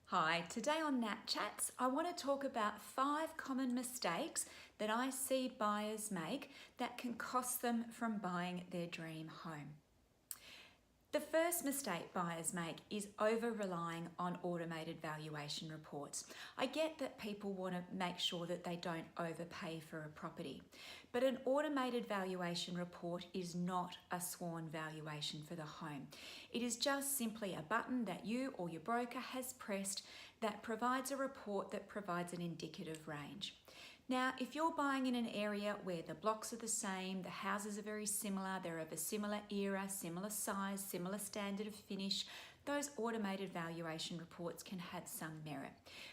Hi, today on Nat Chats, I want to talk about 5 common mistakes that I see buyers make that can cost them from buying their dream home. The first mistake buyers make is over-relying on automated valuation reports. I get that people want to make sure that they don't overpay for a property, but an automated valuation report is not a sworn valuation for the home. It is just simply a button that you or your broker has pressed that provides a report that provides an indicative range. Now, if you're buying in an area where the blocks are the same, the houses are very similar, they're of a similar era, similar size, similar standard of finish, those automated valuation reports can have some merit.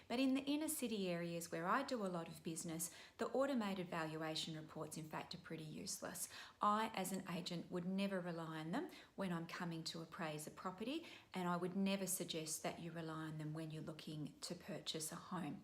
But in the inner city areas where I do a lot of business, the automated valuation reports in fact are pretty useless. I, as an agent, would never rely on them when I'm coming to appraise a property, and I would never suggest that you rely on them when you're looking to purchase a home.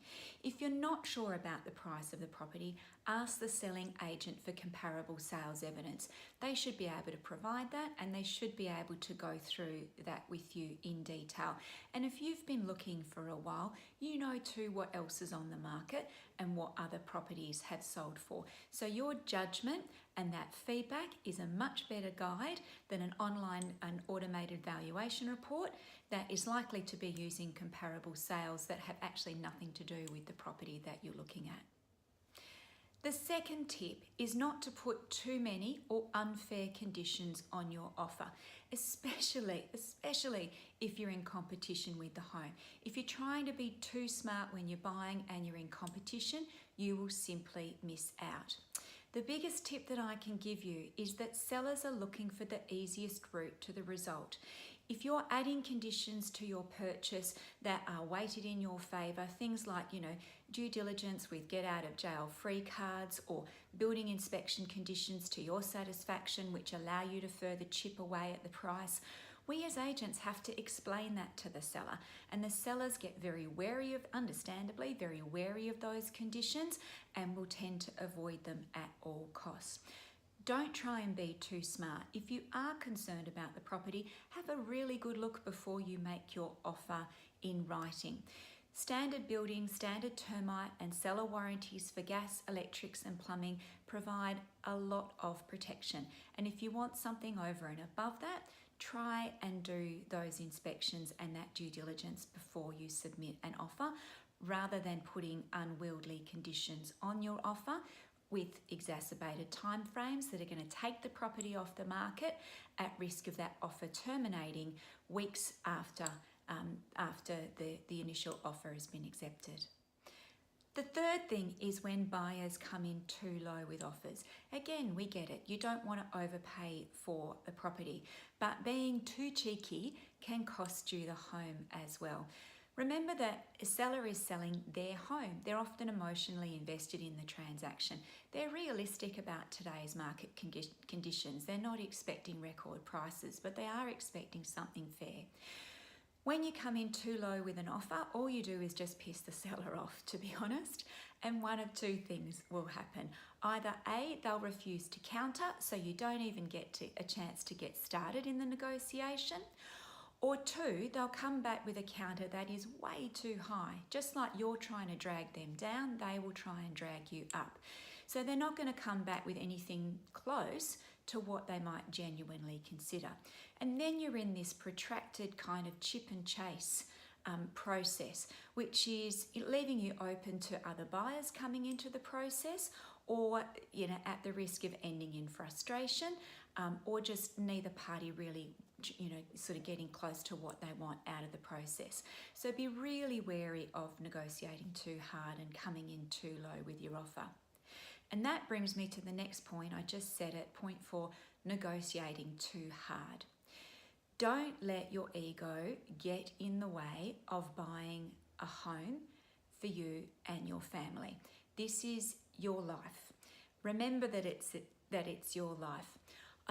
If you're not sure about the price of the property, ask the selling agent for comparable sales evidence. They should be able to provide that, and they should be able to go through that with you in detail. And if you've been looking for a while, you know too what else is on the market and what other properties have sold for. So your judgment and that feedback is a much better guide than an online and automated valuation report that is likely to be using comparable sales that have actually nothing to do with the property that you're looking at. The second tip is not to put too many or unfair conditions on your offer, especially if you're in competition with the home. If you're trying to be too smart when you're buying and you're in competition, you will simply miss out. The biggest tip that I can give you is that sellers are looking for the easiest route to the result. If you're adding conditions to your purchase that are weighted in your favour, things like, due diligence with get out of jail free cards or building inspection conditions to your satisfaction which allow you to further chip away at the price, we as agents have to explain that to the seller, and the sellers get understandably very wary of those conditions and will tend to avoid them at all costs. Don't try and be too smart. If you are concerned about the property, have a really good look before you make your offer in writing. Standard building, standard termite and seller warranties for gas, electrics and plumbing provide a lot of protection. And if you want something over and above that, try and do those inspections and that due diligence before you submit an offer, rather than putting unwieldy conditions on your offer with exacerbated timeframes that are going to take the property off the market at risk of that offer terminating weeks after the initial offer has been accepted. The third thing is when buyers come in too low with offers. Again, we get it. You don't want to overpay for a property, but being too cheeky can cost you the home as well. Remember that a seller is selling their home. They're often emotionally invested in the transaction. They're realistic about today's market conditions. They're not expecting record prices, but they are expecting something fair. When you come in too low with an offer, all you do is just piss the seller off, to be honest, and one of two things will happen. Either A, they'll refuse to counter, so you don't even get a chance to get started in the negotiation, or two, they'll come back with a counter that is way too high. Just like you're trying to drag them down, they will try and drag you up. So they're not going to come back with anything close to what they might genuinely consider. And then you're in this protracted kind of chip and chase process, which is leaving you open to other buyers coming into the process, or at the risk of ending in frustration, or just neither party really sort of getting close to what they want out of the process. So be really wary of negotiating too hard and coming in too low with your offer. And that brings me to the next point. I just said it, point 4, negotiating too hard. Don't let your ego get in the way of buying a home for you and your family. This is your life. Remember that it's your life.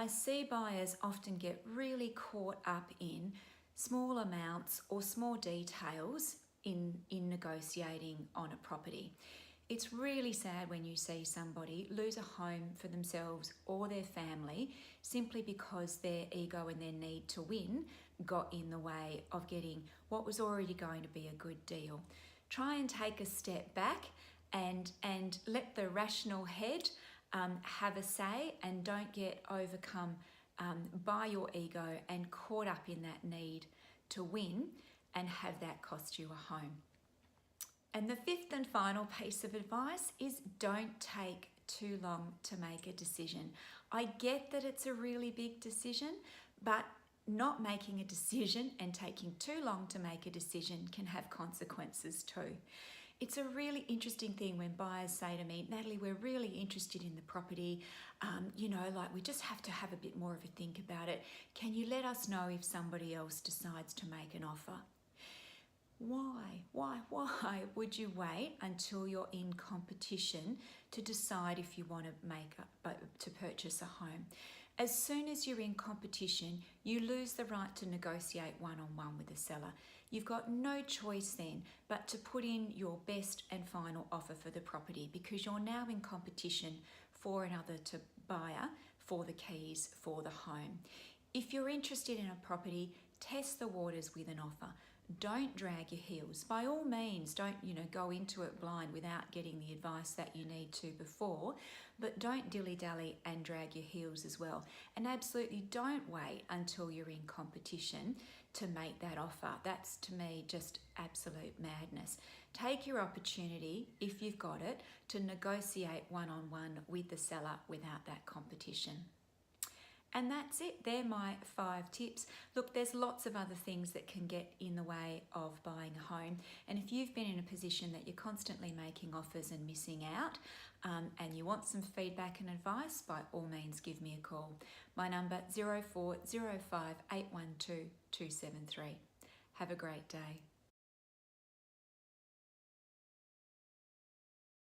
I see buyers often get really caught up in small amounts or small details in negotiating on a property. It's really sad when you see somebody lose a home for themselves or their family simply because their ego and their need to win got in the way of getting what was already going to be a good deal. Try and take a step back and let the rational head have a say, and don't get overcome by your ego and caught up in that need to win and have that cost you a home. And the fifth and final piece of advice is don't take too long to make a decision. I get that it's a really big decision, but not making a decision and taking too long to make a decision can have consequences too. It's a really interesting thing when buyers say to me, Natalie, we're really interested in the property. We just have to have a bit more of a think about it. Can you let us know if somebody else decides to make an offer? Why would you wait until you're in competition to decide if you want to purchase a home? As soon as you're in competition, you lose the right to negotiate one-on-one with the seller. You've got no choice then but to put in your best and final offer for the property, because you're now in competition for another buyer for the keys for the home. If you're interested in a property, test the waters with an offer. Don't drag your heels. By all means, don't go into it blind without getting the advice that you need to before, but don't dilly-dally and drag your heels as well. And absolutely don't wait until you're in competition to make that offer. That's, to me, just absolute madness. Take your opportunity, if you've got it, to negotiate one-on-one with the seller without that competition. And that's it. They're my 5 tips. Look, there's lots of other things that can get in the way of buying a home. And if you've been in a position that you're constantly making offers and missing out, and you want some feedback and advice, by all means, give me a call. My number 0405 812 273. Have a great day.